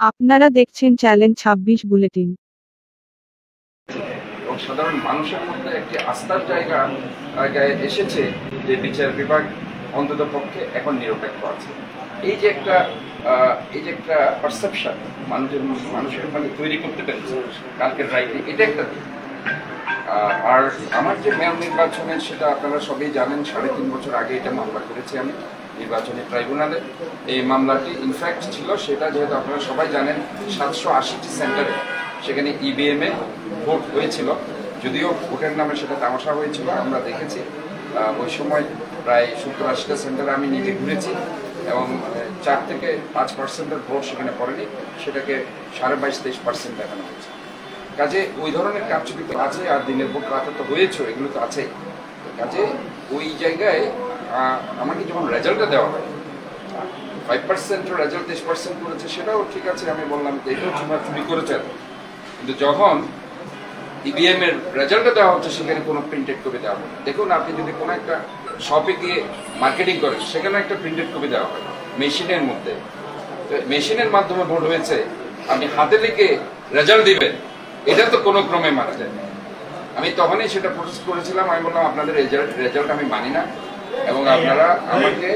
আপনারা দেখছেন challenge ২৬ bulletin. এবং সাধারণ মানুষের মধ্যে একটি আস্থার জায়গায় এসেছে যে বিচার বিভাগ অন্তত পক্ষে এখন নিরপেক্ষ আছে। এই যে একটা পারসেপশন মানুষের মানে তৈরি করতে পেরেছে কালকের রাইটে, এটা একটা দিক। আর আমার যে মেয়র নির্বাচনের, সেটা আপনারা সবাই জানেন, ৩.৫ বছর আগে এটা মামলা করেছি আমি নির্বাচনী ট্রাইব্যুনালে। এই মামলাটি ইনফ্যাক্ট ছিল, সেটা যেহেতু আপনারা সবাই জানেন ৭৮০টি সেন্টারে সেখানে ইভিএমে ভোট হয়েছিল, যদিও ভোটের নামে সেটা তামাশা হয়েছিল, আমরা দেখেছি। ওই সময় প্রায় ৭০-৮০টা সেন্টারে আমি নিজে ঘুরেছি এবং ৪ থেকে ৫% ভোট সেখানে পড়েনি, সেটাকে ২২-২৩% দেখানো হয়েছে। কাজে ওই ধরনের কারচুপি তো আছে, আর দিনের ভোট রাতে তো হয়েছে, এগুলো তো আছে। কাজে ওই জায়গায় আমাকে যখন রেজাল্টটা দেওয়া হয় 5% রেজাল্ট ২৩% করেছে, সেটাও ঠিক আছে, আমি বললাম যে এটাও চুরি করেছে। কিন্তু যখন ইভিএম এর রেজাল্টটা দেওয়া হচ্ছে সেখানে কোনো প্রিন্টেড কপি দেওয়া হয়। দেখুন, আপনি যদি কোনো একটা শপে গিয়ে মার্কেটিং করেন, সেখানে একটা প্রিন্টেড কপি দেওয়া হয় মেশিনের মধ্যে। মেশিনের মাধ্যমে ভোট হয়েছে, আপনি হাতে লিখে রেজাল্ট দিবেন, এটা তো কোনো ক্রমে মানা যায় না। আমি তখনই সেটা প্রসেস করেছিলাম। আমি বললাম আপনাদের রেজাল্ট আমি মানি না, এবং আপনারা আমাকে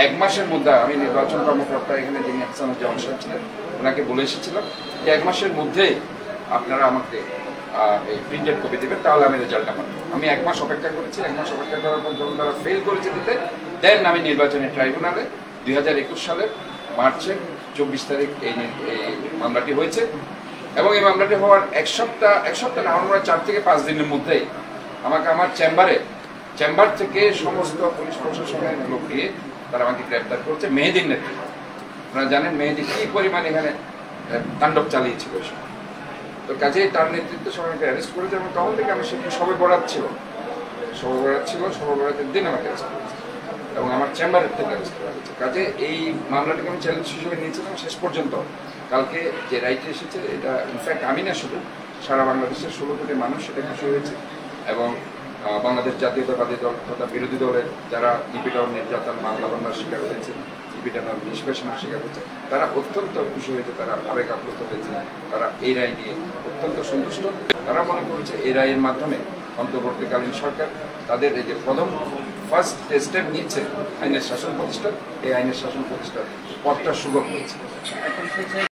১ মাসের মধ্যে, আমি নির্বাচন কর্মকর্তা এখানে যিনি আহসানুজ্জামান সাহেব ছিলেন, ওনাকে বলে এসেছিলাম যে ১ মাসের মধ্যে আপনারা আমাকে এই প্রিন্টেড কপি দেবেন, তাহলে আমি রেজাল্টটা মানব। আমি ১ মাস অপেক্ষা করেছি। ১ মাস অপেক্ষা করার পর যখন তারা ফেল করেছে দিতে, দেন আমি নির্বাচনী ট্রাইব্যুনালে ২০২১ সালের মার্চের ২৪ তারিখ এই মামলাটি হয়েছে। এবং এই মামলাটি হওয়ার এক সপ্তাহ না, আমরা ৪ থেকে ৫ দিনের মধ্যেই আমাকে আমার চেম্বার থেকে সমস্ত পুলিশ প্রশাসনের লোক দিয়ে তারা আমাকে গ্রেপ্তার করছে মেহেদীর নেতৃত্বে। আপনারা জানেন মেহেদী কি পরিমাণ এখানে তাণ্ডব চালিয়েছিল। তো কাজেই তার নেতৃত্বে সবাই আমাকে অ্যারেস্ট করেছে, এবং তখন থেকে আমি সেদিন সবে বরাত ছিল, সবে বরাতের দিন আমাকে অ্যারেস্ট করেছে এবং আমার চেম্বারের থেকে অ্যারেস্ট করা হয়েছে। কাজে এই মামলাটিকে আমি চ্যালেঞ্জ হিসেবে নিয়েছিলাম। শেষ পর্যন্ত কালকে যে রাইট এসেছে, এটা ইনফ্যাক্ট আমি না, শুধু সারা বাংলাদেশের ১৬ কোটি মানুষ সেটা খুশি হয়েছে। এবং বাংলাদেশ জাতীয়তাবাদী দল তথা বিরোধী দলের যারা নিপীড়ন, নির্যাতন, মামলা শিকার হয়েছে, নিপীড়নের নিষ্পেষণের শিকার হয়েছে, তারা অত্যন্ত খুশি হয়েছে, তারা আবেগ আপ্লুত হয়েছে, তারা এই রায় নিয়ে অত্যন্ত সন্তুষ্ট। তারা মনে করেছে এই রায়ের মাধ্যমে অন্তর্বর্তীকালীন সরকার তাদের এই যে ফার্স্ট স্টেপ নিচ্ছে আইনের শাসন প্রতিষ্ঠা, এই আইনের শাসন প্রতিষ্ঠার পথটা সুগম হয়েছে।